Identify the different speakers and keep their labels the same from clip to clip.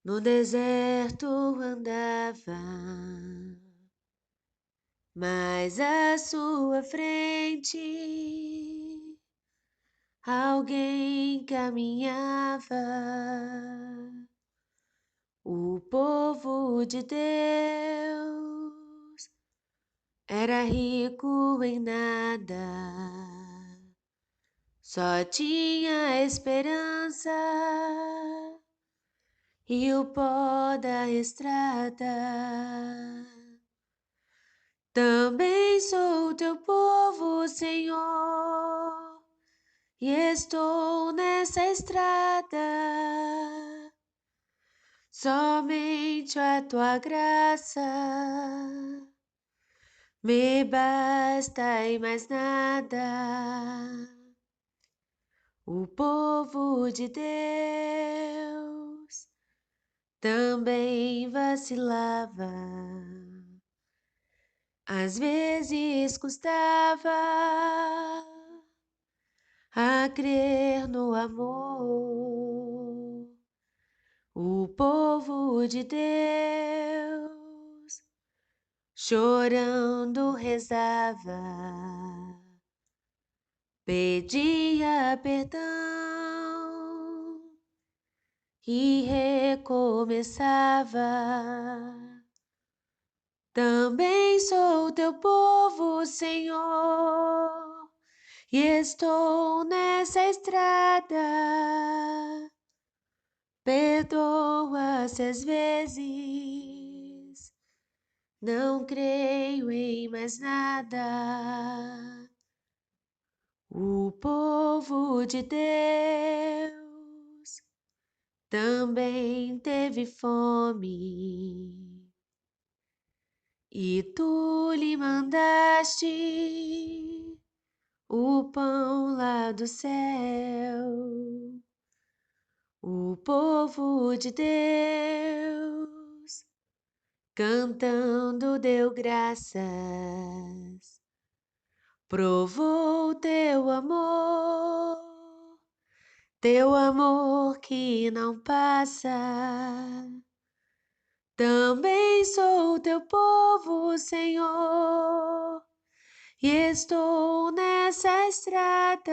Speaker 1: No deserto andava, mas à sua frente alguém caminhava. O povo de Deus era rico em nada, só tinha esperança e o pó da estrada. Também sou teu povo, Senhor, e estou nessa estrada. Somente a tua graça me basta e mais nada. O povo de Deus também vacilava. Às vezes custava a crer no amor. O povo de Deus chorando rezava, pedia perdão e recomeçava. Também sou teu povo, Senhor, e estou nessa estrada. Perdoa se às vezes não creio em mais nada. O povo de Deus também teve fome. E tu lhe mandaste o pão lá do céu. O povo de Deus cantando deu graças, provou teu amor que não passa. Também sou teu povo, Senhor, e estou nessa estrada.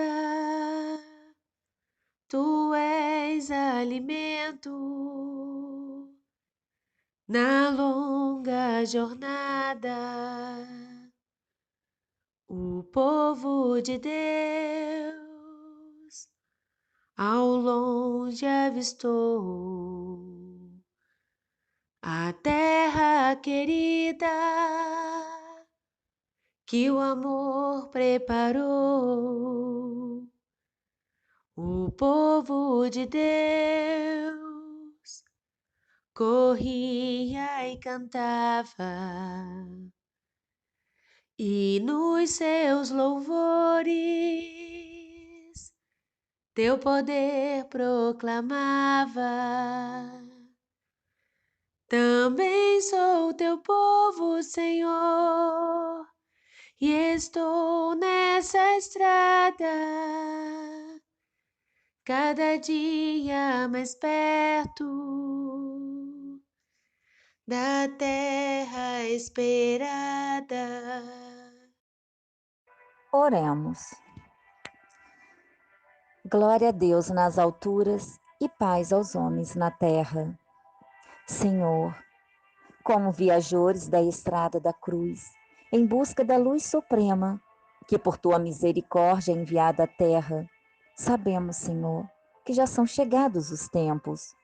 Speaker 1: Tu és alimento na longa jornada. O povo de Deus ao longe avistou a terra querida que o amor preparou. O povo de Deus corria e cantava, e nos seus louvores teu poder proclamava. Também sou teu povo, Senhor, e estou nessa estrada, cada dia mais perto da terra esperada.
Speaker 2: Oremos. Glória a Deus nas alturas e paz aos homens na terra. Senhor, como viajores da estrada da cruz, em busca da luz suprema, que por tua misericórdia é enviada à terra, sabemos, Senhor, que já são chegados os tempos.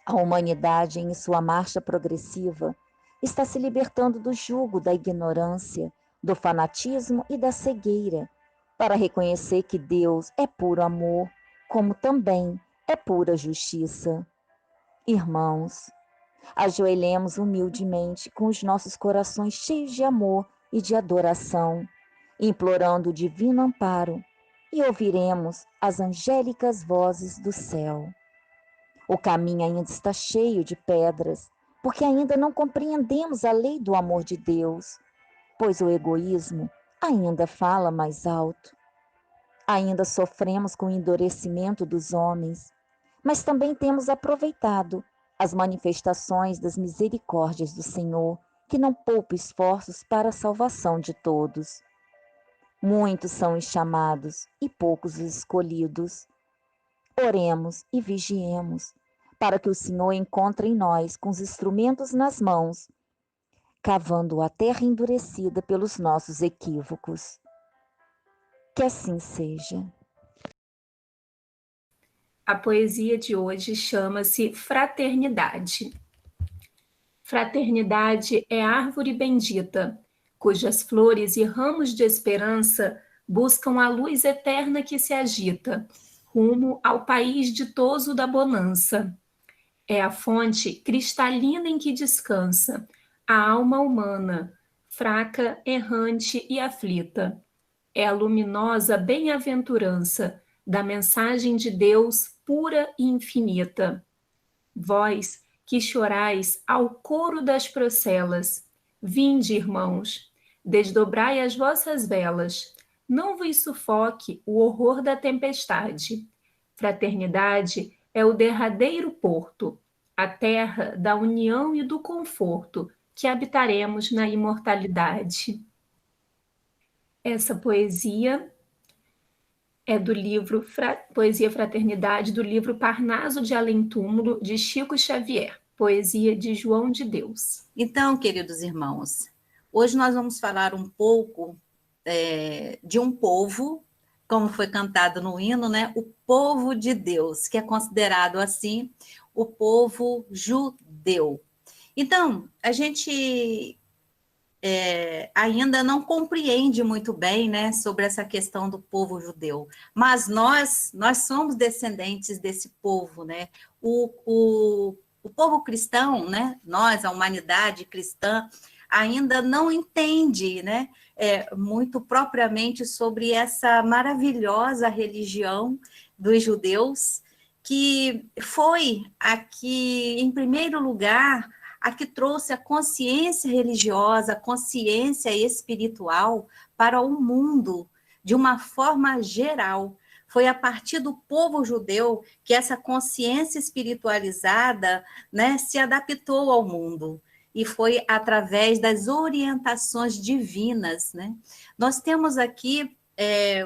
Speaker 2: A humanidade, em sua marcha progressiva, está se libertando do jugo da ignorância, do fanatismo e da cegueira, para reconhecer que Deus é puro amor, como também é pura justiça. Irmãos, ajoelhemos humildemente com os nossos corações cheios de amor e de adoração, implorando o divino amparo, e ouviremos as angélicas vozes do céu. O caminho ainda está cheio de pedras, porque ainda não compreendemos a lei do amor de Deus, pois o egoísmo ainda fala mais alto. Ainda sofremos com o endurecimento dos homens, mas também temos aproveitado as manifestações das misericórdias do Senhor, que não poupa esforços para a salvação de todos. Muitos são os chamados e poucos os escolhidos. Oremos e vigiemos, para que o Senhor encontre em nós, com os instrumentos nas mãos, cavando a terra endurecida pelos nossos equívocos. Que assim seja.
Speaker 3: A poesia de hoje chama-se Fraternidade. Fraternidade é árvore bendita, cujas flores e ramos de esperança buscam a luz eterna que se agita, rumo ao país ditoso da bonança. É a fonte cristalina em que descansa a alma humana, fraca, errante e aflita. É a luminosa bem-aventurança da mensagem de Deus pura e infinita. Vós que chorais ao coro das procelas, vinde, irmãos, desdobrai as vossas velas, não vos sufoque o horror da tempestade. Fraternidade é o derradeiro porto, a terra da união e do conforto, que habitaremos na imortalidade. Essa poesia é do livro Poesia Fraternidade, do livro Parnaso de Além Túmulo, de Chico Xavier, poesia de João de Deus.
Speaker 4: Então, queridos irmãos, hoje nós vamos falar um pouco de um povo, como foi cantado no hino, né? O povo de Deus, que é considerado assim o povo judeu. Então, a gente ainda não compreende muito bem, né, sobre essa questão do povo judeu, mas nós somos descendentes desse povo, né? O povo cristão, né? Nós, a humanidade cristã, ainda não entende, né, muito propriamente sobre essa maravilhosa religião dos judeus, que foi aqui, em primeiro lugar, a que trouxe a consciência religiosa, a consciência espiritual para o mundo, de uma forma geral. Foi a partir do povo judeu que essa consciência espiritualizada, né, se adaptou ao mundo. E foi através das orientações divinas, né? Nós temos aqui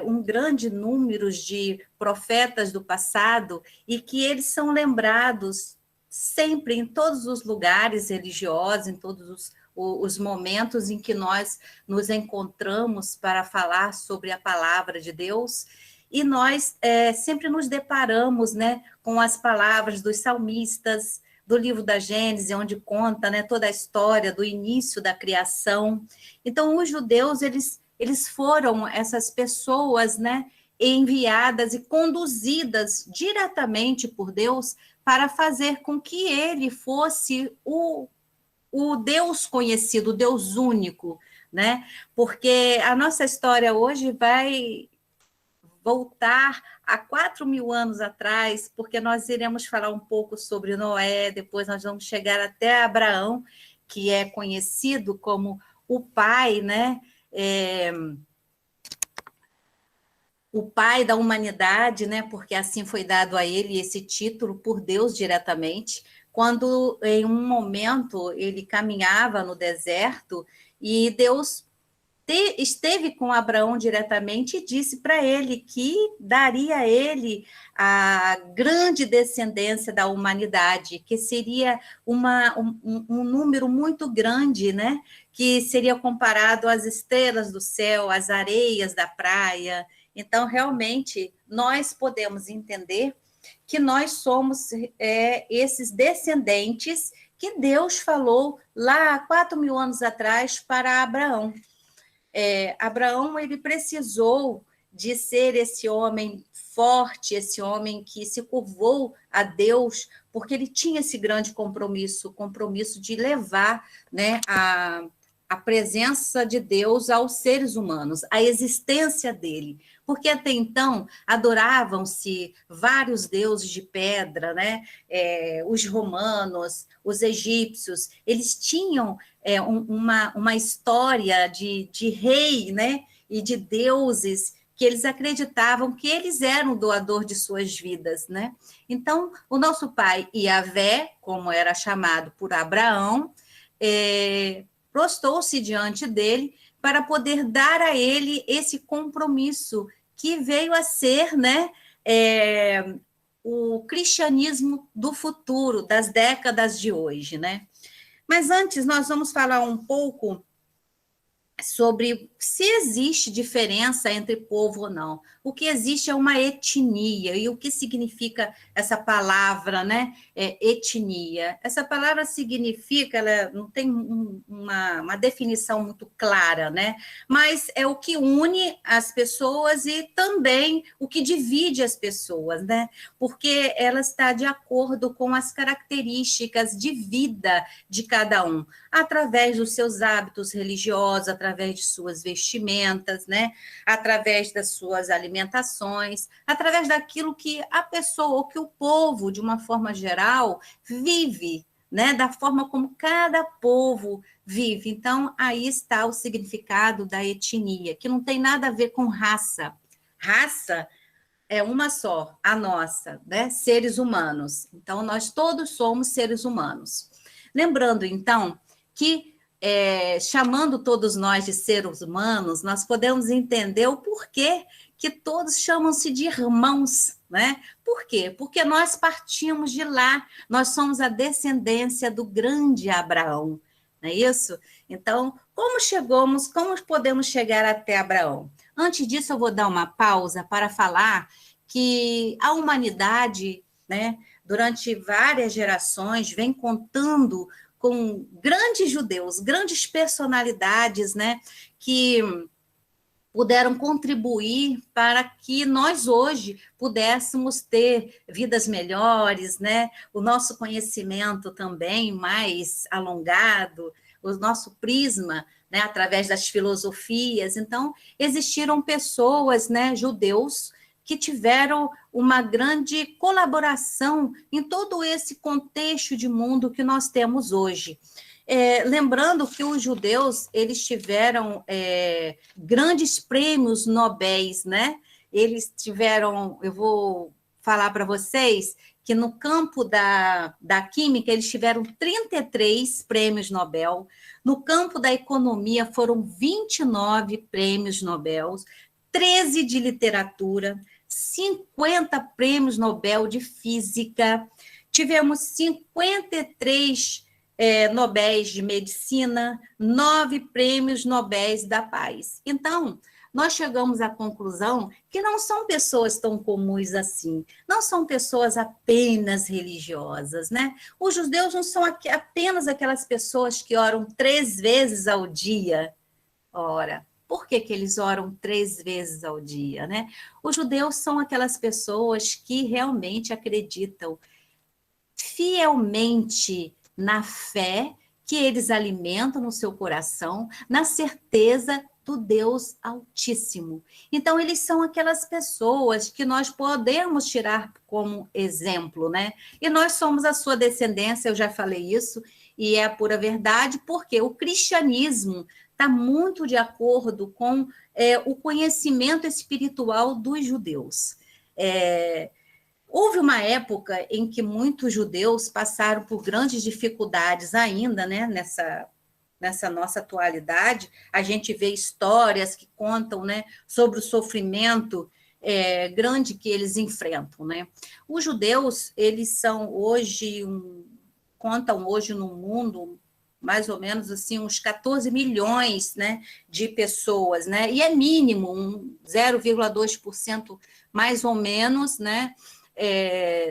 Speaker 4: um grande número de profetas do passado e que eles são lembrados sempre, em todos os lugares religiosos, em todos os momentos em que nós nos encontramos para falar sobre a palavra de Deus, e nós sempre nos deparamos, né, com as palavras dos salmistas, do livro da Gênesis, onde conta, né, toda a história do início da criação. Então, os judeus, eles foram essas pessoas, né, enviadas e conduzidas diretamente por Deus para fazer com que ele fosse o Deus conhecido, o Deus único, né? Porque a nossa história hoje vai voltar a 4.000 anos atrás, porque nós iremos falar um pouco sobre Noé, depois nós vamos chegar até Abraão, que é conhecido como o pai, né? O pai da humanidade, né? Porque assim foi dado a ele esse título por Deus diretamente, quando em um momento ele caminhava no deserto e Deus esteve com Abraão diretamente e disse para ele que daria a ele a grande descendência da humanidade, que seria um número muito grande, né? Que seria comparado às estrelas do céu, às areias da praia. Então, realmente, nós podemos entender que nós somos esses descendentes que Deus falou lá há 4.000 anos atrás para Abraão. Abraão, ele precisou de ser esse homem forte, esse homem que se curvou a Deus, porque ele tinha esse grande compromisso, o compromisso de levar, né, a presença de Deus aos seres humanos, a existência dele, porque até então adoravam-se vários deuses de pedra, né? Os romanos, os egípcios, eles tinham uma história de rei, né? E de deuses que eles acreditavam que eles eram o doador de suas vidas, né? Então, o nosso pai Iavé, como era chamado por Abraão, prostou-se diante dele para poder dar a ele esse compromisso que veio a ser, né, o cristianismo do futuro, das décadas de hoje, né? Mas antes, nós vamos falar um pouco sobre se existe diferença entre povo ou não. O que existe é uma etnia, e o que significa essa palavra, né? Etnia. Essa palavra significa, ela não tem uma definição muito clara, né? Mas é o que une as pessoas e também o que divide as pessoas, né? Porque ela está de acordo com as características de vida de cada um, através dos seus hábitos religiosos, através de suas vestimentas, né? Através das suas alimentações, através daquilo que a pessoa, ou que o povo, de uma forma geral, vive, né? Da forma como cada povo vive. Então, aí está o significado da etnia, que não tem nada a ver com raça. Raça é uma só, a nossa, né? Seres humanos. Então, nós todos somos seres humanos. Lembrando, então, que chamando todos nós de seres humanos, nós podemos entender o porquê que todos chamam-se de irmãos, né? Por quê? Porque nós partimos de lá, nós somos a descendência do grande Abraão, não é isso? Então, como podemos chegar até Abraão? Antes disso, eu vou dar uma pausa para falar que a humanidade, né, durante várias gerações, vem contando com grandes judeus, grandes personalidades, né, que puderam contribuir para que nós hoje pudéssemos ter vidas melhores, né, o nosso conhecimento também mais alongado, o nosso prisma, né, através das filosofias. Então, existiram pessoas, né, judeus, que tiveram uma grande colaboração em todo esse contexto de mundo que nós temos hoje. Lembrando que os judeus, eles tiveram grandes prêmios nobéis, né? Eles tiveram, eu vou falar para vocês, que no campo da química, eles tiveram 33 prêmios Nobel, no campo da economia foram 29 prêmios Nobel, 13 de literatura, 50 prêmios Nobel de física, tivemos 53 Nobéis de medicina, 9 prêmios Nobéis da paz. Então, nós chegamos à conclusão que não são pessoas tão comuns assim, não são pessoas apenas religiosas, né? Os judeus não são apenas aquelas pessoas que oram 3 vezes ao dia. Ora, por que eles oram 3 vezes ao dia, né? Os judeus são aquelas pessoas que realmente acreditam fielmente na fé que eles alimentam no seu coração, na certeza do Deus Altíssimo. Então, eles são aquelas pessoas que nós podemos tirar como exemplo, né? E nós somos a sua descendência, eu já falei isso, e é a pura verdade, porque o cristianismo está muito de acordo com o conhecimento espiritual dos judeus. Houve uma época em que muitos judeus passaram por grandes dificuldades ainda, né, nessa nossa atualidade. A gente vê histórias que contam, né, sobre o sofrimento grande que eles enfrentam, né? Os judeus, eles são hoje, contam hoje no mundo mais ou menos assim, uns 14 milhões, né, de pessoas, né, e é mínimo, 0,2% mais ou menos, né,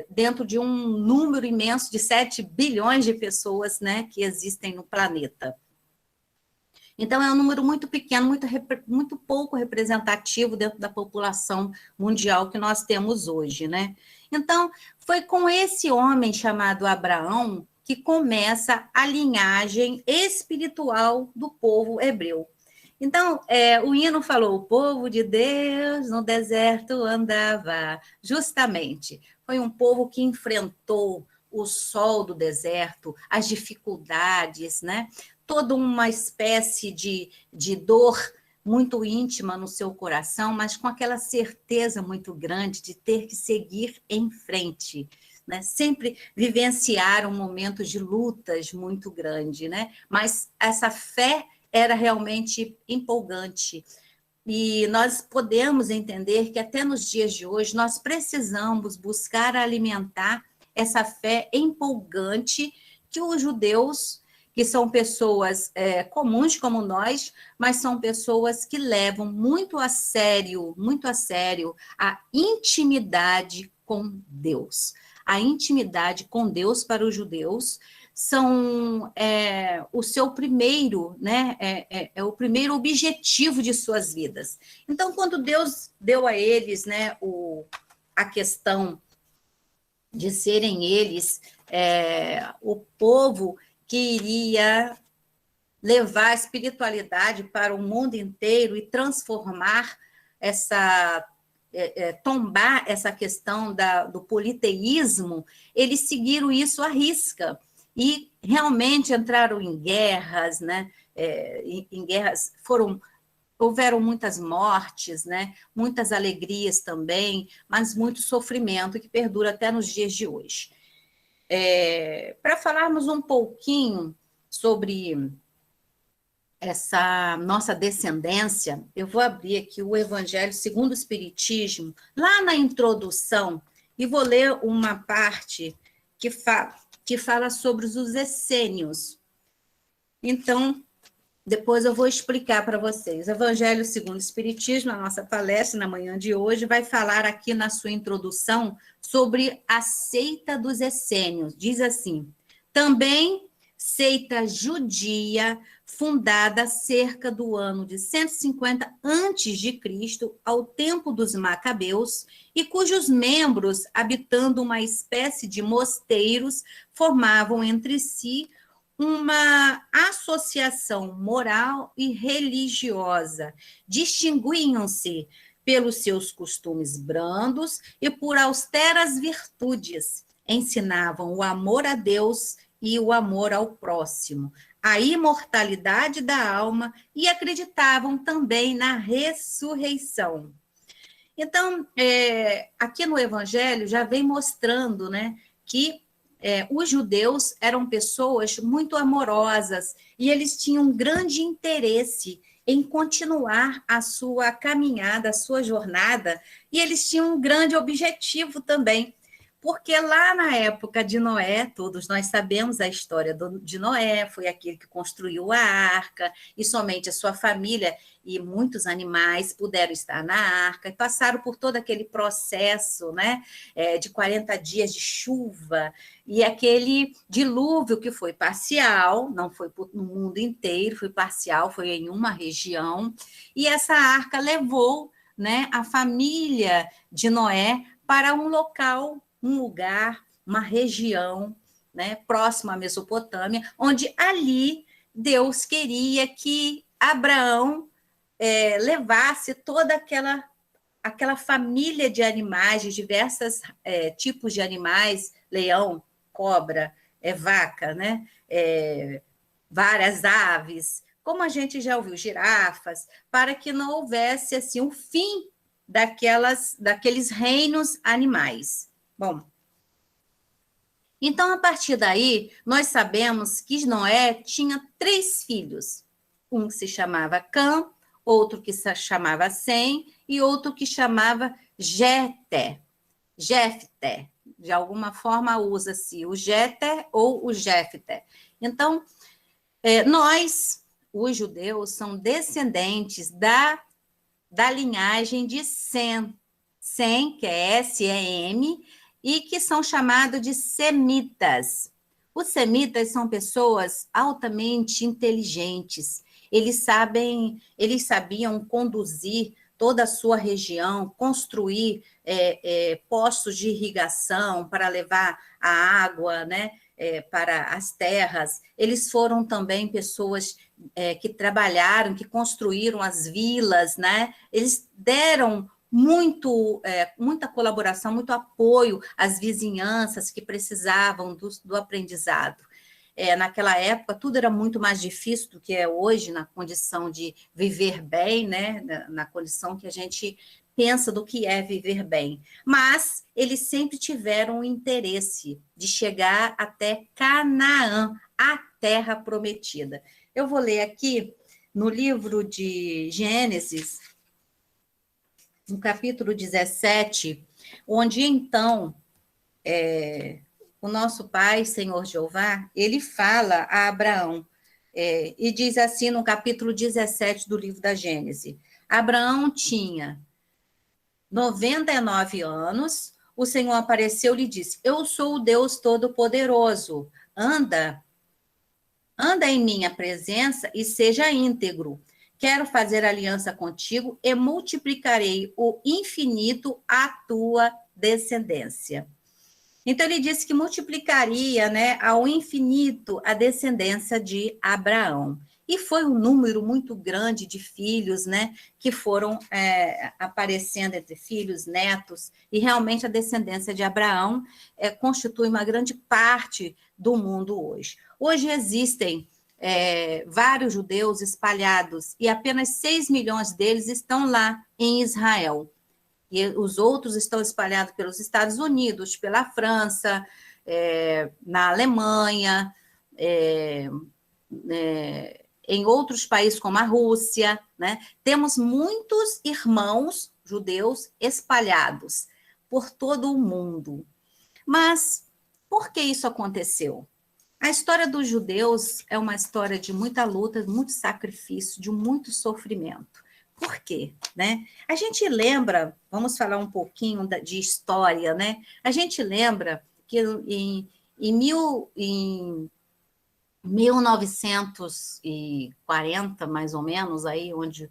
Speaker 4: dentro de um número imenso de 7 bilhões de pessoas, né, que existem no planeta. Então, é um número muito pequeno, muito pouco representativo dentro da população mundial que nós temos hoje, né? Então, foi com esse homem chamado Abraão que começa a linhagem espiritual do povo hebreu. Então, o hino falou, o povo de Deus no deserto andava, justamente. Foi um povo que enfrentou o sol do deserto, as dificuldades, né? Toda uma espécie de dor muito íntima no seu coração, mas com aquela certeza muito grande de ter que seguir em frente, né? Sempre vivenciaram momentos de lutas muito grande, né? Mas essa fé era realmente empolgante. E nós podemos entender que até nos dias de hoje nós precisamos buscar alimentar essa fé empolgante que os judeus, que são pessoas comuns como nós, mas são pessoas que levam muito a sério a intimidade com Deus. A intimidade com Deus para os judeus são o seu primeiro, né? É o primeiro objetivo de suas vidas. Então, quando Deus deu a eles, né, a questão de serem eles o povo que iria levar a espiritualidade para o mundo inteiro e transformar tombar essa questão do politeísmo, eles seguiram isso à risca e realmente entraram em guerras, né? Em guerras houveram muitas mortes, né? Muitas alegrias também, mas muito sofrimento que perdura até nos dias de hoje. Para falarmos um pouquinho sobre essa nossa descendência, eu vou abrir aqui o Evangelho segundo o Espiritismo, lá na introdução, e vou ler uma parte que fala sobre os essênios. Então, depois eu vou explicar para vocês. Evangelho segundo o Espiritismo, a nossa palestra na manhã de hoje, vai falar aqui na sua introdução sobre a seita dos essênios. Diz assim: também seita judia fundada cerca do ano de 150 a.C., ao tempo dos Macabeus, e cujos membros, habitando uma espécie de mosteiros, formavam entre si uma associação moral e religiosa. Distinguiam-se pelos seus costumes brandos e por austeras virtudes. Ensinavam o amor a Deus e o amor ao próximo, a imortalidade da alma, e acreditavam também na ressurreição. Então, aqui no Evangelho já vem mostrando, né, que os judeus eram pessoas muito amorosas e eles tinham um grande interesse em continuar a sua caminhada, a sua jornada, e eles tinham um grande objetivo também, porque lá na época de Noé, todos nós sabemos a história de Noé, foi aquele que construiu a arca, e somente a sua família e muitos animais puderam estar na arca, e passaram por todo aquele processo, né, de 40 dias de chuva, e aquele dilúvio que foi parcial, não foi no mundo inteiro, foi parcial, foi em uma região, e essa arca levou, né, a família de Noé para um lugar, uma região, né, próxima à Mesopotâmia, onde ali Deus queria que Abraão levasse toda aquela família de animais, de diversos tipos de animais, leão, cobra, vaca, né, várias aves, como a gente já ouviu, girafas, para que não houvesse assim um fim daqueles reinos animais. Bom, então, a partir daí, nós sabemos que Noé tinha 3 filhos. Um que se chamava Cã, outro que se chamava Sem e outro que chamava Jefté. De alguma forma usa-se o Jéter ou o Jefté. Então, nós, os judeus, são descendentes da linhagem de Sem. Sem, que é S-E-M, e que são chamados de semitas. Os semitas são pessoas altamente inteligentes. Eles sabiam conduzir toda a sua região, construir postos de irrigação para levar a água, né, para as terras. Eles foram também pessoas que trabalharam, que construíram as vilas, né? Eles deram muita colaboração, muito apoio às vizinhanças que precisavam do aprendizado. naquela época tudo era muito mais difícil do que é hoje, na condição de viver bem, né? Na condição que a gente pensa do que é viver bem. Mas eles sempre tiveram o interesse de chegar até Canaã, a terra prometida. Eu vou ler aqui no livro de Gênesis, no capítulo 17, onde então o nosso Pai, Senhor Jeová, ele fala a Abraão, e diz assim no capítulo 17 do livro da Gênesis: Abraão tinha 99 anos, o Senhor apareceu e lhe disse: eu sou o Deus Todo-Poderoso, anda em minha presença e seja íntegro. Quero fazer aliança contigo e multiplicarei o infinito a tua descendência. Então, ele disse que multiplicaria, né, ao infinito a descendência de Abraão. E foi um número muito grande de filhos, né, que foram aparecendo entre filhos, netos, e realmente a descendência de Abraão constitui uma grande parte do mundo hoje. Hoje existem vários judeus espalhados, e apenas 6 milhões deles estão lá em Israel. E os outros estão espalhados pelos Estados Unidos, pela França, na Alemanha, em outros países como a Rússia, né? Temos muitos irmãos judeus espalhados por todo o mundo. Mas por que isso aconteceu? A história dos judeus é uma história de muita luta, muito sacrifício, de muito sofrimento. Por quê? Né? A gente lembra, vamos falar um pouquinho de história, né? A gente lembra que em 1940, mais ou menos, aí onde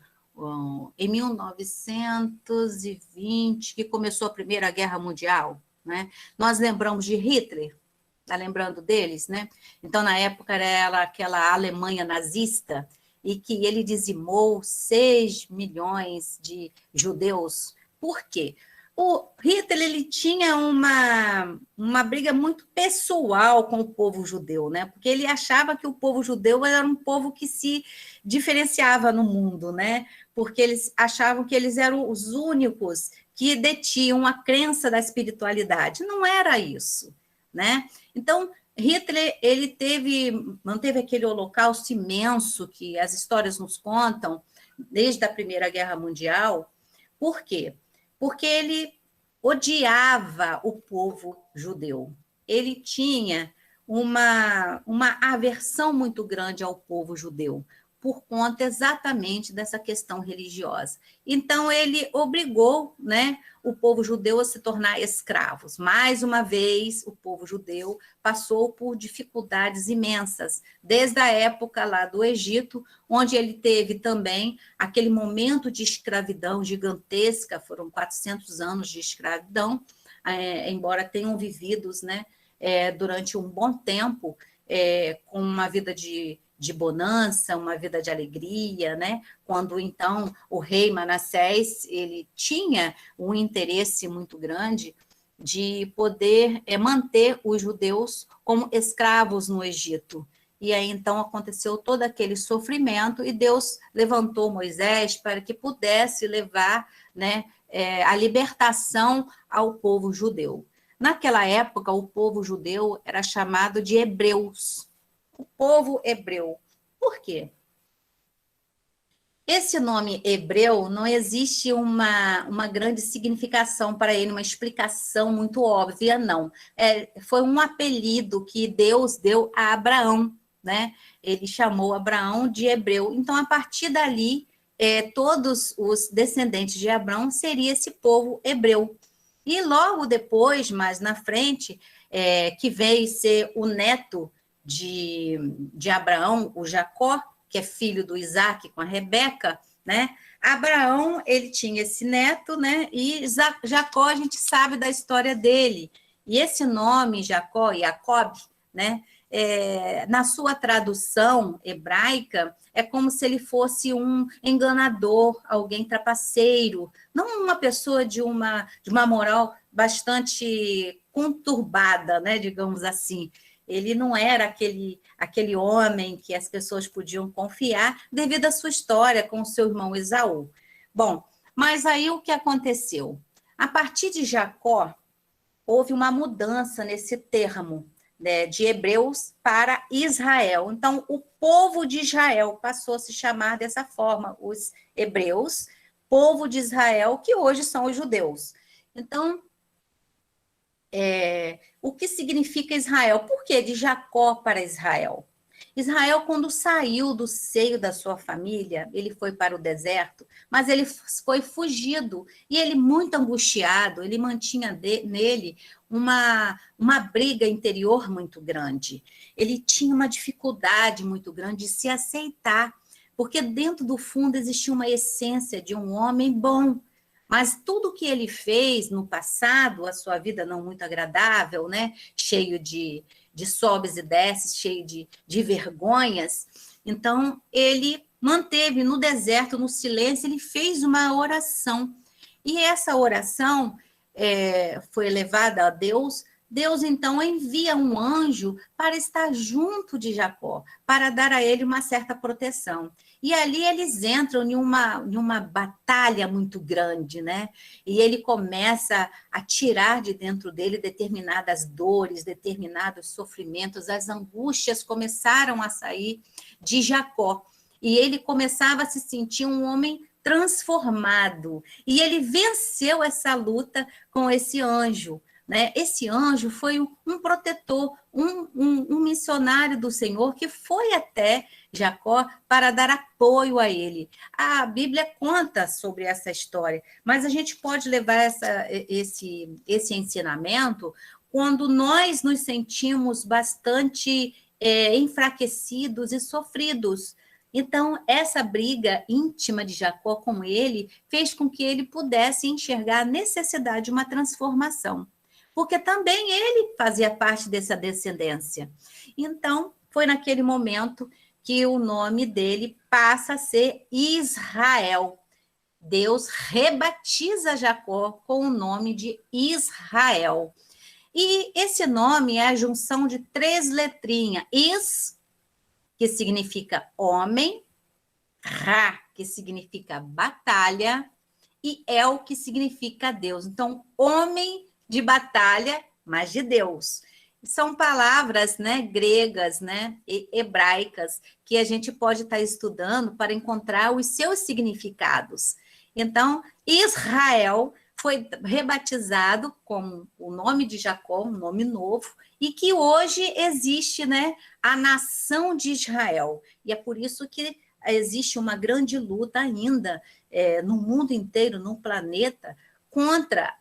Speaker 4: em 1920, que começou a Primeira Guerra Mundial, né? Nós lembramos de Hitler, tá lembrando deles, né? Então, na época, era aquela Alemanha nazista, e que ele dizimou 6 milhões de judeus. Por quê? O Hitler, ele tinha uma briga muito pessoal com o povo judeu, né? Porque ele achava que o povo judeu era um povo que se diferenciava no mundo, né? Porque eles achavam que eles eram os únicos que detinham a crença da espiritualidade. Não era isso, né? Então, Hitler, ele manteve aquele holocausto imenso que as histórias nos contam, desde a Primeira Guerra Mundial. Por quê? Porque ele odiava o povo judeu. Ele tinha uma aversão muito grande ao povo judeu, por conta exatamente dessa questão religiosa. Então, ele obrigou, né, o povo judeu a se tornar escravos. Mais uma vez, o povo judeu passou por dificuldades imensas, desde a época lá do Egito, onde ele teve também aquele momento de escravidão gigantesca, foram 400 anos de escravidão, embora tenham vivido, né, durante um bom tempo, com uma vida de bonança, uma vida de alegria, né? Quando, então, o rei Manassés, ele tinha um interesse muito grande de poder manter os judeus como escravos no Egito. E aí, então, aconteceu todo aquele sofrimento e Deus levantou Moisés para que pudesse levar, né, a libertação ao povo judeu. Naquela época, o povo judeu era chamado de hebreus, o povo hebreu. Por quê? Esse nome hebreu não existe uma grande significação para ele, uma explicação muito óbvia, não. Foi um apelido que Deus deu a Abraão, né? Ele chamou Abraão de hebreu. Então, a partir dali, todos os descendentes de Abraão seria esse povo hebreu. E logo depois, mais na frente, que veio ser o neto de Abraão, o Jacó, que é filho do Isaac com a Rebeca, né? Abraão, ele tinha esse neto, né? E Jacó, a gente sabe da história dele. E esse nome, Jacó, Jacob, né? Na sua tradução hebraica, é como se ele fosse um enganador, alguém trapaceiro, não uma pessoa de uma moral bastante conturbada, né? Digamos assim. Ele não era aquele homem que as pessoas podiam confiar devido à sua história com o seu irmão Esaú. Bom, mas aí o que aconteceu? A partir de Jacó, houve uma mudança nesse termo, né, de Hebreus para Israel. Então, o povo de Israel passou a se chamar dessa forma, os hebreus, povo de Israel, que hoje são os judeus. Então, o que significa Israel? Por que de Jacó para Israel? Israel, quando saiu do seio da sua família, ele foi para o deserto, mas ele foi fugido, e ele muito angustiado, ele mantinha nele uma briga interior muito grande. Ele tinha uma dificuldade muito grande de se aceitar, porque dentro do fundo existia uma essência de um homem bom, mas tudo que ele fez no passado, a sua vida não muito agradável, né? Cheio de sobes e desces, cheio de vergonhas. Então, ele manteve no deserto, no silêncio, ele fez uma oração. E essa oração foi levada a Deus. Deus, então, envia um anjo para estar junto de Jacó, para dar a ele uma certa proteção. E ali eles entram em uma batalha muito grande, né? E ele começa a tirar de dentro dele determinadas dores, determinados sofrimentos, as angústias começaram a sair de Jacó. E ele começava a se sentir um homem transformado. E ele venceu essa luta com esse anjo, né? Esse anjo foi um protetor, um missionário do Senhor que foi até Jacó para dar apoio a ele. A Bíblia conta sobre essa história, mas a gente pode levar esse ensinamento quando nós nos sentimos bastante enfraquecidos e sofridos. Então, essa briga íntima de Jacó com ele fez com que ele pudesse enxergar a necessidade de uma transformação, porque também ele fazia parte dessa descendência. Então, foi naquele momento que o nome dele passa a ser Israel. Deus rebatiza Jacó com o nome de Israel. E esse nome é a junção de 3 letrinhas. Is, que significa homem, Ra, que significa batalha, e El, que significa Deus. Então, homem de batalha, mas de Deus. São palavras, né, gregas, né, hebraicas, que a gente pode estar estudando para encontrar os seus significados. Então, Israel foi rebatizado com o nome de Jacó, um nome novo, e que hoje existe, né, a nação de Israel. E é por isso que existe uma grande luta ainda no mundo inteiro, no planeta, contra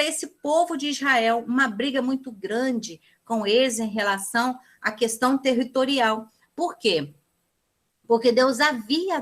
Speaker 4: esse povo de Israel, uma briga muito grande com eles em relação à questão territorial. Por quê? Porque Deus havia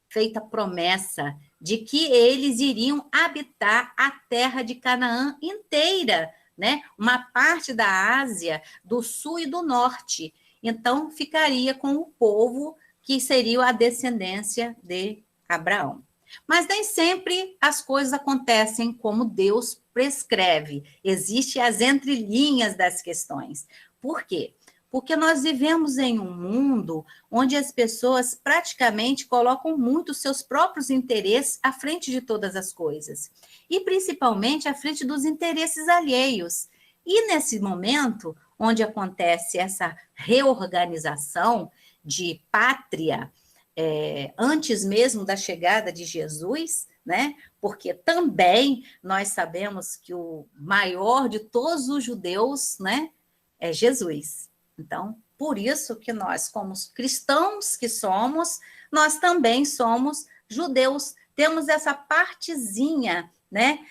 Speaker 4: feito a promessa de que eles iriam habitar a terra de Canaã inteira, né? Uma parte da Ásia, do sul e do norte. Então, ficaria com o povo que seria a descendência de Abraão. Mas nem sempre as coisas acontecem como Deus prescreve. Existem as entrelinhas das questões. Por quê? Porque nós vivemos em um mundo onde as pessoas praticamente colocam muito os seus próprios interesses à frente de todas as coisas. E principalmente à frente dos interesses alheios. E nesse momento, onde acontece essa reorganização de pátria, antes mesmo da chegada de Jesus, né? Porque também nós sabemos que o maior de todos os judeus, né, é Jesus. Então, por isso que nós, como cristãos que somos, nós também somos judeus. Temos essa partezinha, né,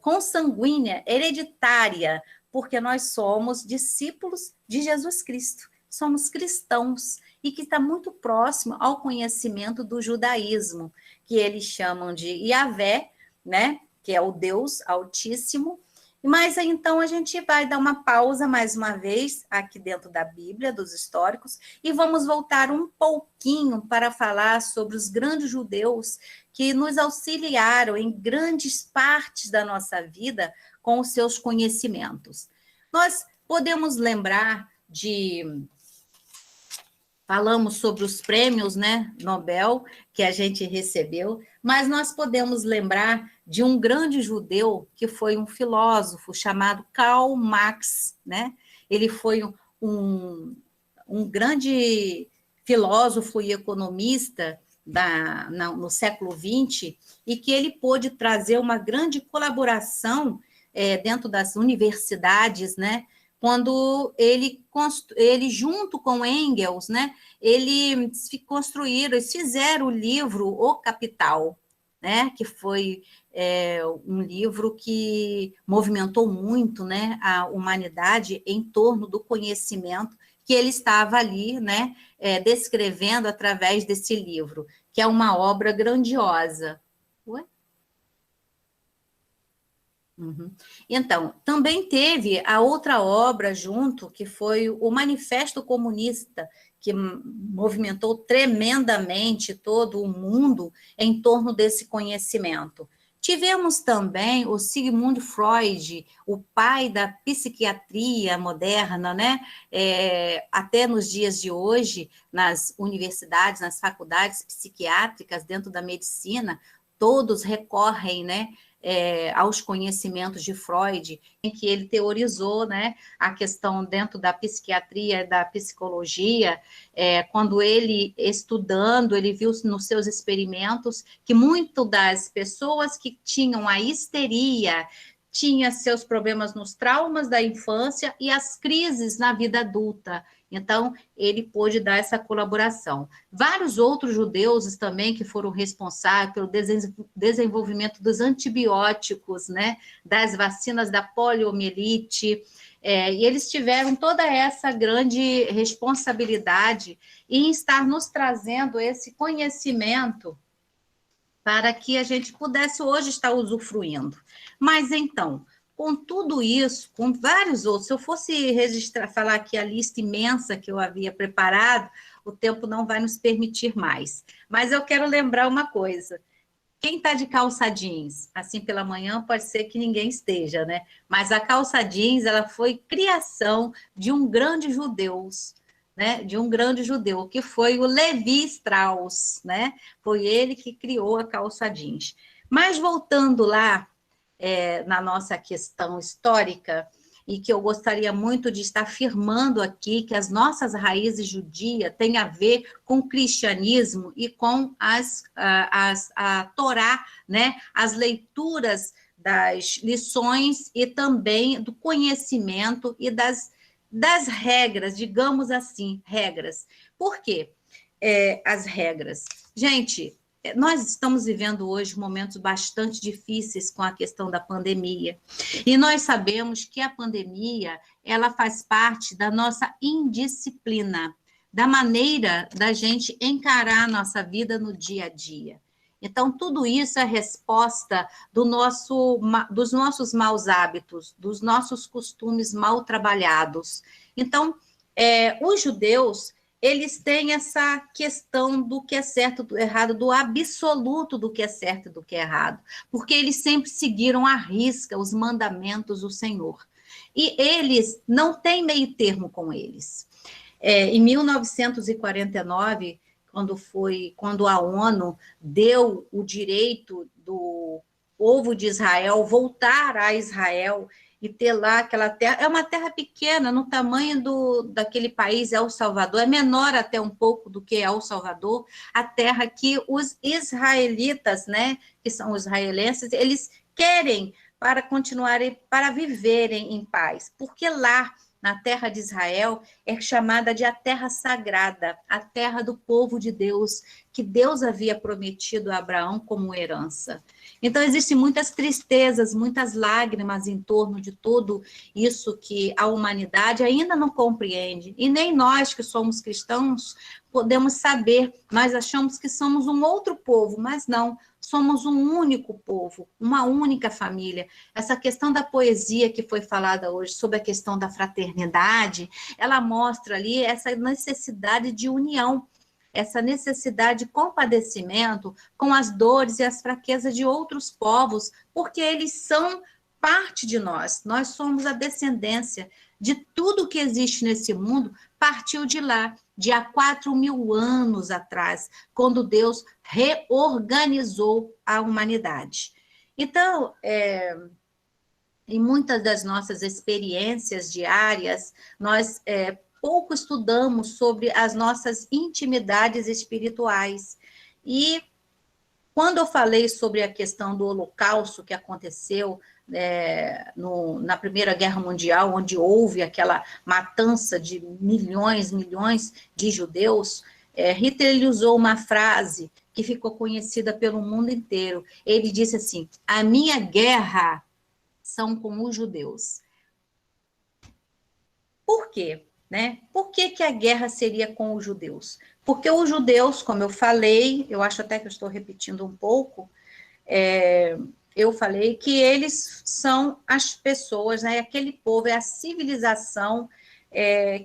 Speaker 4: consanguínea, hereditária, porque nós somos discípulos de Jesus Cristo. Somos cristãos, e que está muito próximo ao conhecimento do judaísmo, que eles chamam de Yahvé, né? Que é o Deus Altíssimo. Mas então a gente vai dar uma pausa mais uma vez aqui dentro da Bíblia, dos históricos, e vamos voltar um pouquinho para falar sobre os grandes judeus que nos auxiliaram em grandes partes da nossa vida com os seus conhecimentos. Nós podemos lembrar falamos sobre os prêmios, né, Nobel, que a gente recebeu, mas nós podemos lembrar de um grande judeu que foi um filósofo chamado Karl Marx, né? Ele foi um grande filósofo e economista no século XX, e que ele pôde trazer uma grande colaboração dentro das universidades, né? Quando ele junto com Engels, né, eles fizeram o livro O Capital, né, que foi um livro que movimentou muito, né, a humanidade em torno do conhecimento que ele estava ali, né, descrevendo através desse livro, que é uma obra grandiosa. Oi? Uhum. Então, também teve a outra obra junto, que foi o Manifesto Comunista, que movimentou tremendamente todo o mundo em torno desse conhecimento. Tivemos também o Sigmund Freud, o pai da psiquiatria moderna, né? Até nos dias de hoje, nas universidades, nas faculdades psiquiátricas, dentro da medicina, todos recorrem, né, aos conhecimentos de Freud, em que ele teorizou, né, a questão dentro da psiquiatria, da psicologia, quando ele, estudando, ele viu nos seus experimentos que muito das pessoas que tinham a histeria, tinha seus problemas nos traumas da infância e as crises na vida adulta. Então, ele pôde dar essa colaboração. Vários outros judeus também que foram responsáveis pelo desenvolvimento dos antibióticos, né, das vacinas da poliomielite, e eles tiveram toda essa grande responsabilidade em estar nos trazendo esse conhecimento para que a gente pudesse hoje estar usufruindo. Mas, então, com tudo isso, com vários outros, se eu fosse falar aqui a lista imensa que eu havia preparado, o tempo não vai nos permitir mais. Mas eu quero lembrar uma coisa. Quem está de calça jeans, assim pela manhã, pode ser que ninguém esteja, né? Mas a calça jeans, ela foi criação de um grande judeu, né? De um grande judeu, que foi o Levi Strauss, né? Foi ele que criou a calça jeans. Mas voltando lá, na nossa questão histórica, e que eu gostaria muito de estar afirmando aqui, que as nossas raízes judias têm a ver com o cristianismo e com a Torá, né? As leituras das lições e também do conhecimento e das regras, digamos assim, regras. Por quê? As regras. Gente, nós estamos vivendo hoje momentos bastante difíceis com a questão da pandemia. E nós sabemos que a pandemia, ela faz parte da nossa indisciplina, da maneira da gente encarar a nossa vida no dia a dia. Então, tudo isso é resposta dos nossos maus hábitos, dos nossos costumes mal trabalhados. Então, os judeus, eles têm essa questão do que é certo e do errado, do absoluto do que é certo e do que é errado, porque eles sempre seguiram à risca os mandamentos do Senhor. E eles não têm meio termo com eles. Em 1949, quando a ONU deu o direito do povo de Israel voltar a Israel e ter lá aquela terra, é uma terra pequena, no tamanho daquele país, El Salvador, é menor até um pouco do que El Salvador, a terra que os israelitas, né, que são os israelenses, eles querem para continuarem, para viverem em paz, porque lá, na terra de Israel, é chamada de a terra sagrada, a terra do povo de Deus, que Deus havia prometido a Abraão como herança. Então, existem muitas tristezas, muitas lágrimas em torno de tudo isso que a humanidade ainda não compreende. E nem nós, que somos cristãos, podemos saber. Nós achamos que somos um outro povo, mas não. Somos um único povo, uma única família. Essa questão da poesia que foi falada hoje sobre a questão da fraternidade, ela mostra ali essa necessidade de união, essa necessidade de compadecimento com as dores e as fraquezas de outros povos, porque eles são parte de nós. Nós somos a descendência de tudo que existe nesse mundo, partiu de lá, de há 4.000 anos atrás, quando Deus reorganizou a humanidade. Então, em muitas das nossas experiências diárias, nós pouco estudamos sobre as nossas intimidades espirituais. E quando eu falei sobre a questão do Holocausto que aconteceu na Primeira Guerra Mundial, onde houve aquela matança de milhões de judeus, Hitler ele usou uma frase que ficou conhecida pelo mundo inteiro. Ele disse assim: a minha guerra são com os judeus. Por quê? Por que a guerra seria com os judeus? Porque os judeus, como eu falei, eu acho até que eu estou repetindo um pouco, eu falei que eles são as pessoas, aquele povo, é a civilização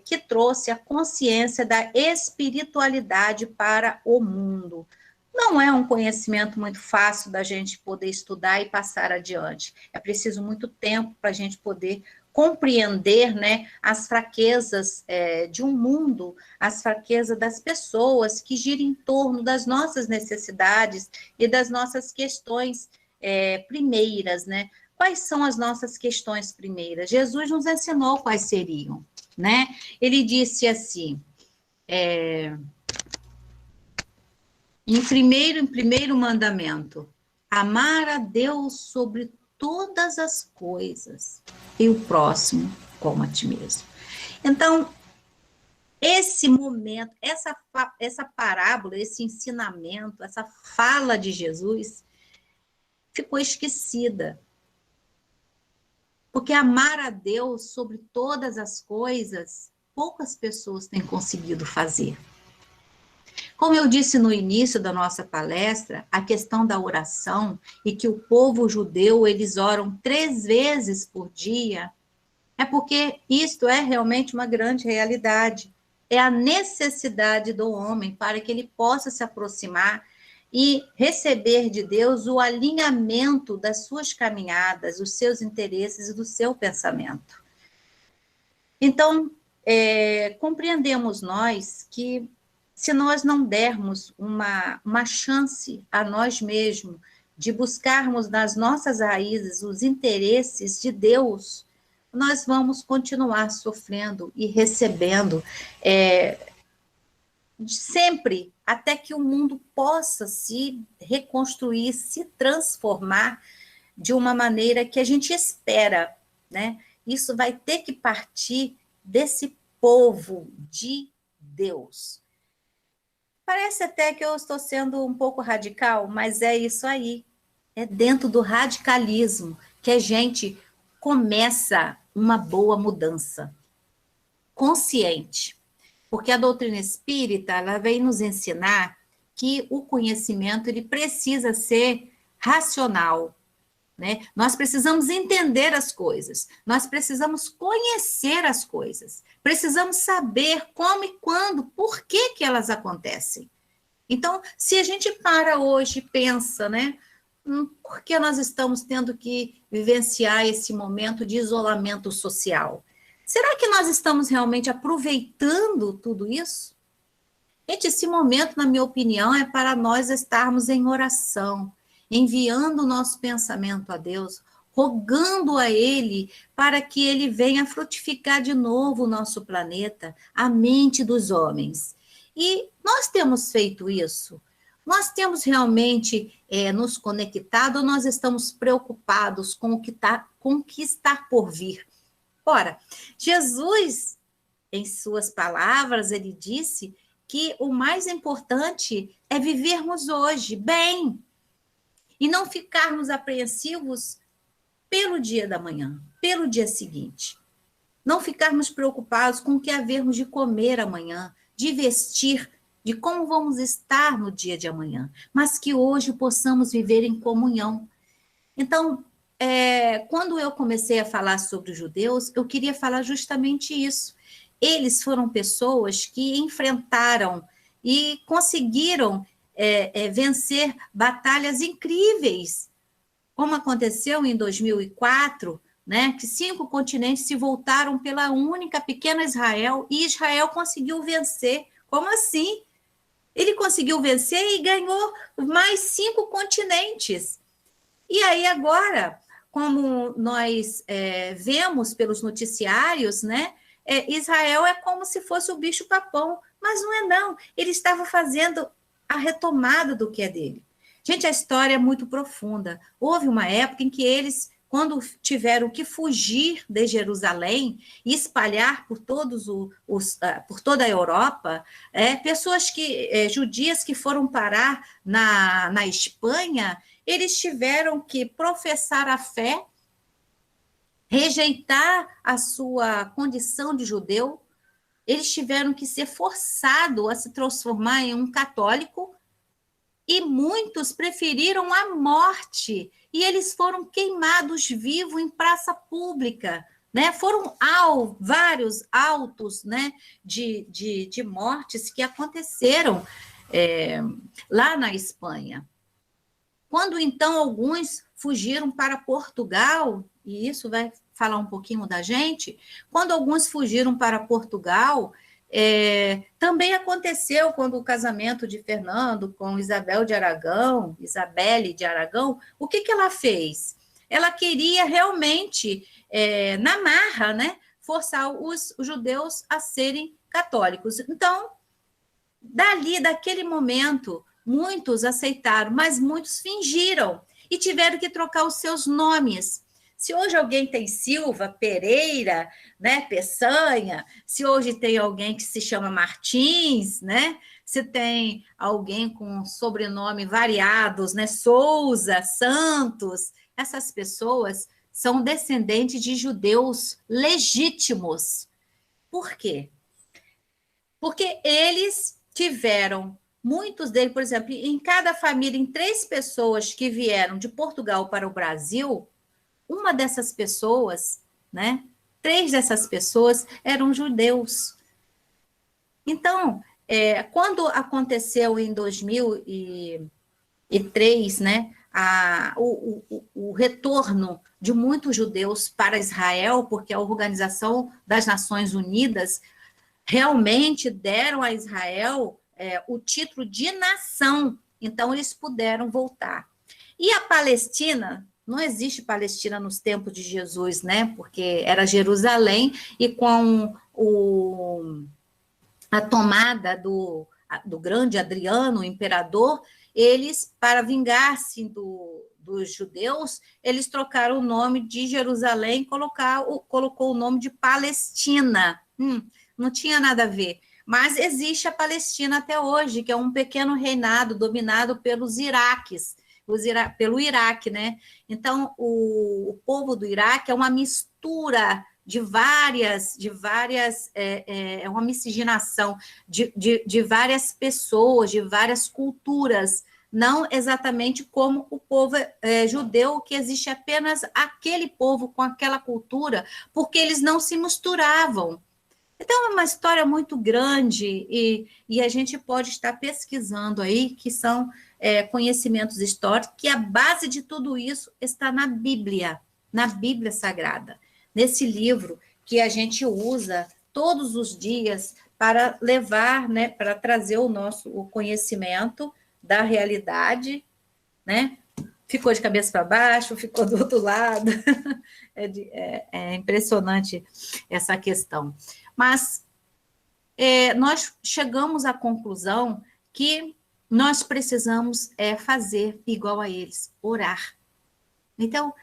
Speaker 4: que trouxe a consciência da espiritualidade para o mundo. Não é um conhecimento muito fácil da gente poder estudar e passar adiante. É preciso muito tempo para a gente poder compreender, as fraquezas de um mundo, as fraquezas das pessoas que giram em torno das nossas necessidades e das nossas questões primeiras, Quais são as nossas questões primeiras? Jesus nos ensinou quais seriam, Ele disse assim, em primeiro mandamento, amar a Deus sobre todas as coisas e o próximo como a ti mesmo. Então, esse momento, essa parábola, esse ensinamento, essa fala de Jesus ficou esquecida. Porque amar a Deus sobre todas as coisas, poucas pessoas têm conseguido fazer. Como eu disse no início da nossa palestra, a questão da oração e que o povo judeu, eles oram 3 vezes por dia, é porque isto é realmente uma grande realidade. É a necessidade do homem para que ele possa se aproximar e receber de Deus o alinhamento das suas caminhadas, dos seus interesses e do seu pensamento. Então, compreendemos nós que se nós não dermos uma chance a nós mesmos de buscarmos nas nossas raízes os interesses de Deus, nós vamos continuar sofrendo e recebendo sempre, até que o mundo possa se reconstruir, se transformar de uma maneira que a gente espera, Isso vai ter que partir desse povo de Deus. Parece até que eu estou sendo um pouco radical, mas é isso aí. É dentro do radicalismo que a gente começa uma boa mudança consciente. Porque a doutrina espírita, ela vem nos ensinar que o conhecimento ele precisa ser racional. Nós precisamos entender as coisas, nós precisamos conhecer as coisas, precisamos saber como e quando, por que elas acontecem. Então, se a gente para hoje e pensa, por que nós estamos tendo que vivenciar esse momento de isolamento social? Será que nós estamos realmente aproveitando tudo isso? Gente, esse momento, na minha opinião, é para nós estarmos em oração, enviando o nosso pensamento a Deus, rogando a Ele para que Ele venha frutificar de novo o nosso planeta, a mente dos homens. E nós temos feito isso? Nós temos realmente nos conectado ou nós estamos preocupados com o que está por vir? Ora, Jesus, em suas palavras, ele disse que o mais importante é vivermos hoje bem, e não ficarmos apreensivos pelo dia da manhã, pelo dia seguinte. Não ficarmos preocupados com o que havermos de comer amanhã, de vestir, de como vamos estar no dia de amanhã, mas que hoje possamos viver em comunhão. Então, quando eu comecei a falar sobre os judeus, eu queria falar justamente isso. Eles foram pessoas que enfrentaram e conseguiram vencer batalhas incríveis como aconteceu em 2004, né, que 5 continentes se voltaram pela única pequena Israel, e Israel conseguiu vencer. Como assim? Ele conseguiu vencer e ganhou mais 5 continentes. E aí agora, como nós vemos pelos noticiários, né, Israel é como se fosse o bicho-papão, mas não é não. Ele estava fazendo a retomada do que é dele. Gente, a história é muito profunda. Houve uma época em que eles, quando tiveram que fugir de Jerusalém e espalhar por por toda a Europa, pessoas judias que foram parar na Espanha, eles tiveram que professar a fé, rejeitar a sua condição de judeu, eles tiveram que ser forçados a se transformar em um católico, e muitos preferiram a morte, e eles foram queimados vivos em praça pública, né? Foram vários autos, né, de mortes que aconteceram lá na Espanha. Quando, então, alguns fugiram para Portugal, e isso vai falar um pouquinho da gente, quando alguns fugiram para Portugal, também aconteceu quando o casamento de Fernando com Isabelle de Aragão, o que ela fez? Ela queria realmente, na marra, né, forçar os judeus a serem católicos. Então, daquele momento, muitos aceitaram, mas muitos fingiram e tiveram que trocar os seus nomes. Se hoje alguém tem Silva, Pereira, né, Peçanha, se hoje tem alguém que se chama Martins, né, se tem alguém com sobrenome variados, né, Souza, Santos, essas pessoas são descendentes de judeus legítimos. Por quê? Porque eles tiveram, muitos deles, por exemplo, em cada família, em 3 pessoas que vieram de Portugal para o Brasil, uma dessas pessoas, né, 3 dessas pessoas eram judeus. Então, quando aconteceu em 2003, né, o retorno de muitos judeus para Israel, porque a Organização das Nações Unidas realmente deram a Israel o título de nação, então eles puderam voltar. E a Palestina, não existe Palestina nos tempos de Jesus, né? Porque era Jerusalém, e com a tomada do grande Adriano, o imperador, eles, para vingar-se dos judeus, eles trocaram o nome de Jerusalém e colocou o nome de Palestina. Não tinha nada a ver. Mas existe a Palestina até hoje, que é um pequeno reinado dominado pelos Iraques, pelo Iraque, né? Então, o povo do Iraque é uma mistura de várias, é uma miscigenação de várias pessoas, de várias culturas, não exatamente como o povo judeu, que existe apenas aquele povo com aquela cultura, porque eles não se misturavam. Então, é uma história muito grande e a gente pode estar pesquisando aí, que são conhecimentos históricos, que a base de tudo isso está na Bíblia Sagrada, nesse livro que a gente usa todos os dias para levar, né, para trazer o conhecimento da realidade, né? Ficou de cabeça para baixo, ficou do outro lado. É impressionante essa questão. Mas nós chegamos à conclusão que nós precisamos fazer igual a eles, orar. Então,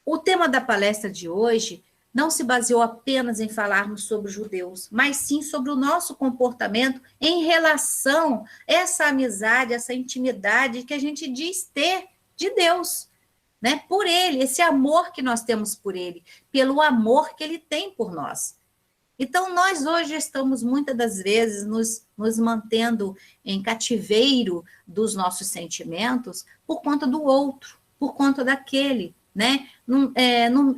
Speaker 4: o tema da palestra de hoje não se baseou apenas em falarmos sobre os judeus, mas sim sobre o nosso comportamento em relação a essa amizade, essa intimidade que a gente diz ter de Deus, né? Por ele, esse amor que nós temos por ele, pelo amor que ele tem por nós. Então, nós hoje estamos, muitas das vezes, nos mantendo em cativeiro dos nossos sentimentos por conta do outro, por conta daquele, né?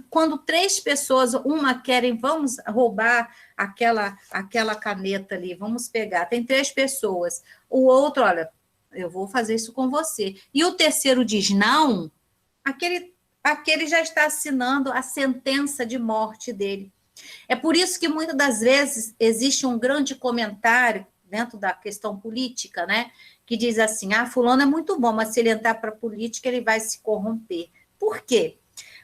Speaker 4: Quando 3 pessoas, uma querem, vamos roubar aquela caneta ali, vamos pegar, tem 3 pessoas, o outro, olha, eu vou fazer isso com você, e o terceiro diz não, aquele aquele já está assinando a sentença de morte dele. É por isso que muitas das vezes existe um grande comentário dentro da questão política, né? Que diz assim: fulano é muito bom, mas se ele entrar para a política, ele vai se corromper. Por quê?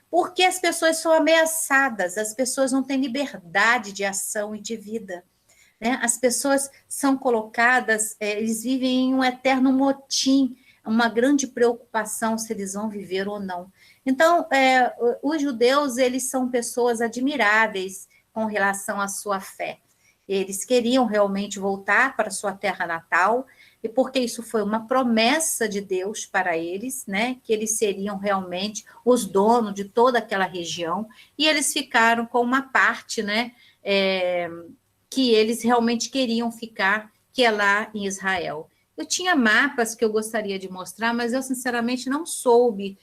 Speaker 4: Porque as pessoas são ameaçadas, as pessoas não têm liberdade de ação e de vida. Né? As pessoas são colocadas, eles vivem em um eterno motim, uma grande preocupação se eles vão viver ou não. Então, os judeus, eles são pessoas admiráveis com relação à sua fé. Eles queriam realmente voltar para a sua terra natal, e porque isso foi uma promessa de Deus para eles, né, que eles seriam realmente os donos de toda aquela região, e eles ficaram com uma parte, né, que eles realmente queriam ficar, que é lá em Israel. Eu tinha mapas que eu gostaria de mostrar, mas eu, sinceramente, não soube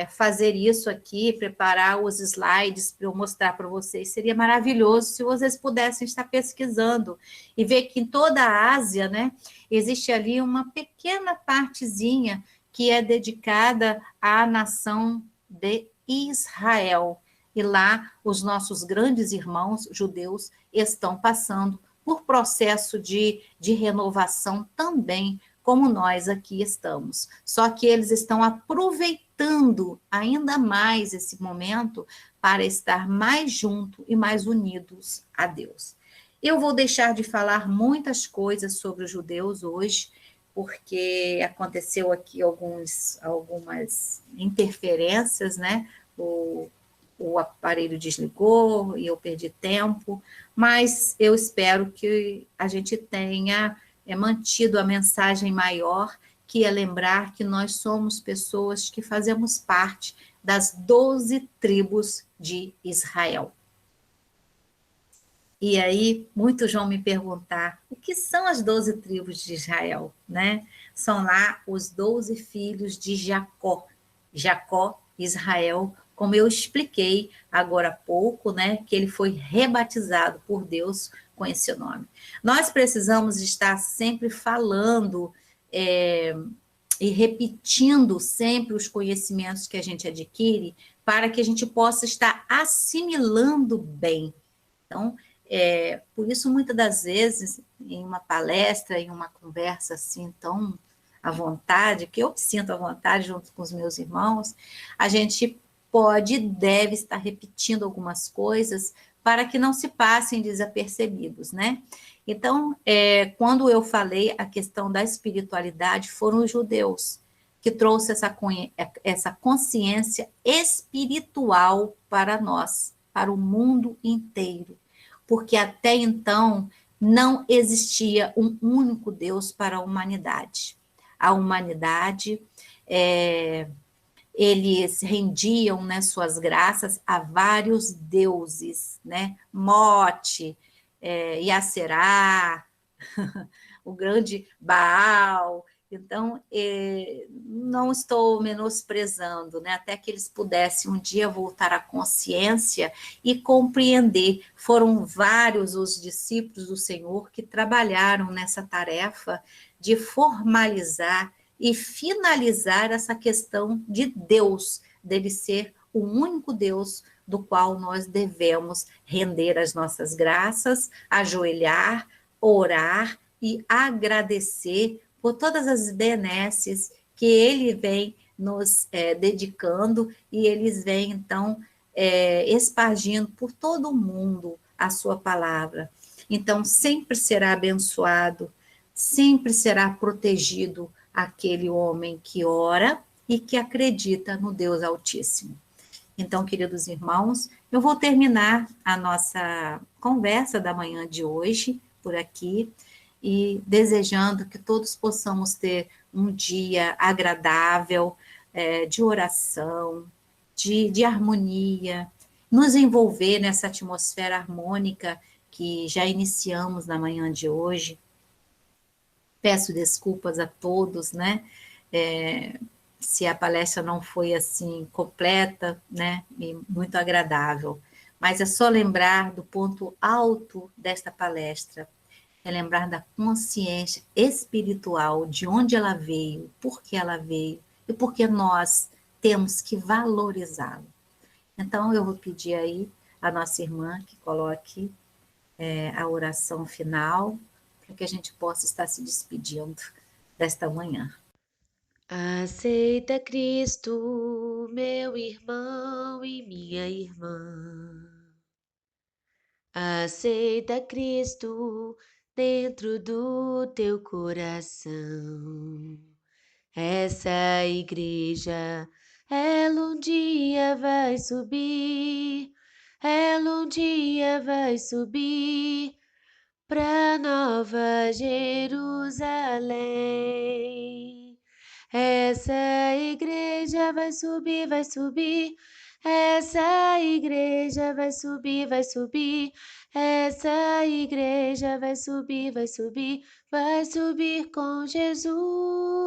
Speaker 4: fazer isso aqui, preparar os slides para eu mostrar para vocês. Seria maravilhoso se vocês pudessem estar pesquisando e ver que em toda a Ásia, né, existe ali uma pequena partezinha que é dedicada à nação de Israel. E lá os nossos grandes irmãos judeus estão passando por processo de renovação também, como nós aqui estamos. Só que eles estão aproveitando ainda mais esse momento para estar mais junto e mais unidos a Deus. Eu vou deixar de falar muitas coisas sobre os judeus hoje, porque aconteceu aqui algumas interferências, né? O aparelho desligou e eu perdi tempo, mas eu espero que a gente tenha mantido a mensagem maior, que é lembrar que nós somos pessoas que fazemos parte das 12 tribos de Israel. E aí, muitos vão me perguntar, o que são as 12 tribos de Israel, né? São lá os 12 filhos de Jacó. Jacó, Israel, como eu expliquei agora há pouco, né? Que ele foi rebatizado por Deus com esse nome. Nós precisamos estar sempre falando e repetindo sempre os conhecimentos que a gente adquire para que a gente possa estar assimilando bem. Então, por isso, muitas das vezes, em uma palestra, em uma conversa assim tão à vontade, que eu me sinto à vontade junto com os meus irmãos, a gente pode e deve estar repetindo algumas coisas para que não se passem desapercebidos, né? Então, quando eu falei a questão da espiritualidade, foram os judeus que trouxe essa consciência espiritual para nós, para o mundo inteiro, porque até então não existia um único Deus para a humanidade. A humanidade, eles rendiam, né, suas graças a vários deuses, né? Mote, Yacerá, o grande Baal. Então, não estou menosprezando, né? Até que eles pudessem um dia voltar à consciência e compreender. Foram vários os discípulos do Senhor que trabalharam nessa tarefa de formalizar e finalizar essa questão de Deus, dele ser o único Deus do qual nós devemos render as nossas graças, ajoelhar, orar e agradecer por todas as benesses que ele vem nos dedicando, e eles vêm, então, espargindo por todo o mundo a sua palavra. Então, sempre será abençoado, sempre será protegido aquele homem que ora e que acredita no Deus Altíssimo. Então, queridos irmãos, eu vou terminar a nossa conversa da manhã de hoje por aqui, e desejando que todos possamos ter um dia agradável, de oração, de harmonia, nos envolver nessa atmosfera harmônica que já iniciamos na manhã de hoje. Peço desculpas a todos, né? Se a palestra não foi assim completa, né? E muito agradável. Mas é só lembrar do ponto alto desta palestra, é lembrar da consciência espiritual, de onde ela veio, por que ela veio, e porque nós temos que valorizá-lo. Então, eu vou pedir aí a nossa irmã que coloque a oração final, para que a gente possa estar se despedindo desta manhã.
Speaker 1: Aceita Cristo, meu irmão e minha irmã. Aceita Cristo dentro do teu coração. Essa igreja, ela um dia vai subir, ela um dia vai subir pra Nova Jerusalém. Essa igreja vai subir, vai subir. Essa igreja vai subir, vai subir. Essa igreja vai subir, vai subir, vai subir com Jesus.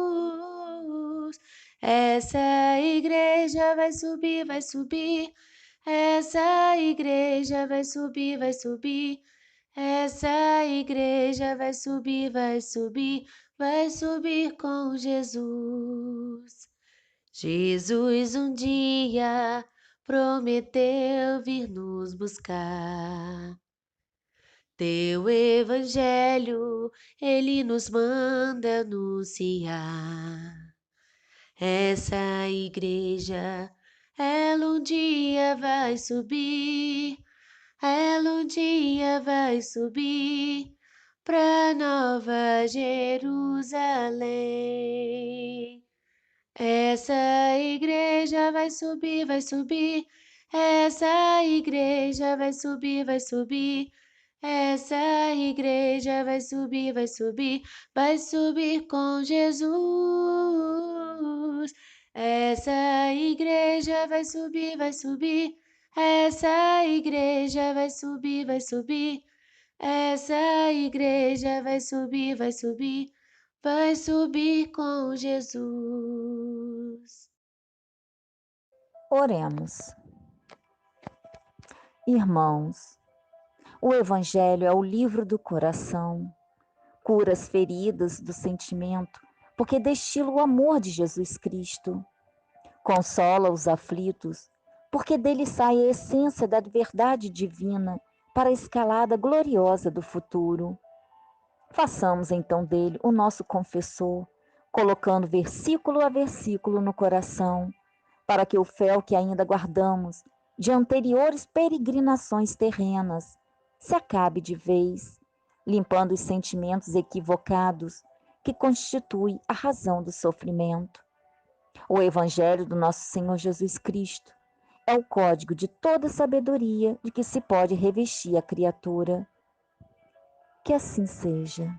Speaker 1: Essa igreja vai subir, vai subir. Essa igreja vai subir, vai subir. Essa igreja vai subir, vai subir, vai subir com Jesus. Jesus um dia prometeu vir nos buscar. Teu evangelho ele nos manda anunciar. Essa igreja, ela um dia vai subir, ela um dia vai subir pra Nova Jerusalém. Essa igreja vai subir, vai subir. Essa igreja vai subir, vai subir. Essa igreja vai subir, vai subir, vai subir com Jesus. Essa igreja vai subir, vai subir. Essa igreja vai subir, vai subir. Essa igreja vai subir, vai subir, vai subir com Jesus.
Speaker 2: Oremos. Irmãos, o Evangelho é o livro do coração, cura as feridas do sentimento, porque destila o amor de Jesus Cristo. Consola os aflitos, porque dele sai a essência da verdade divina para a escalada gloriosa do futuro. Façamos então dele o nosso confessor, colocando versículo a versículo no coração, para que o fel que ainda guardamos de anteriores peregrinações terrenas se acabe de vez, limpando os sentimentos equivocados que constituem a razão do sofrimento. O Evangelho do nosso Senhor Jesus Cristo é o código de toda sabedoria de que se pode revestir a criatura. Que assim seja.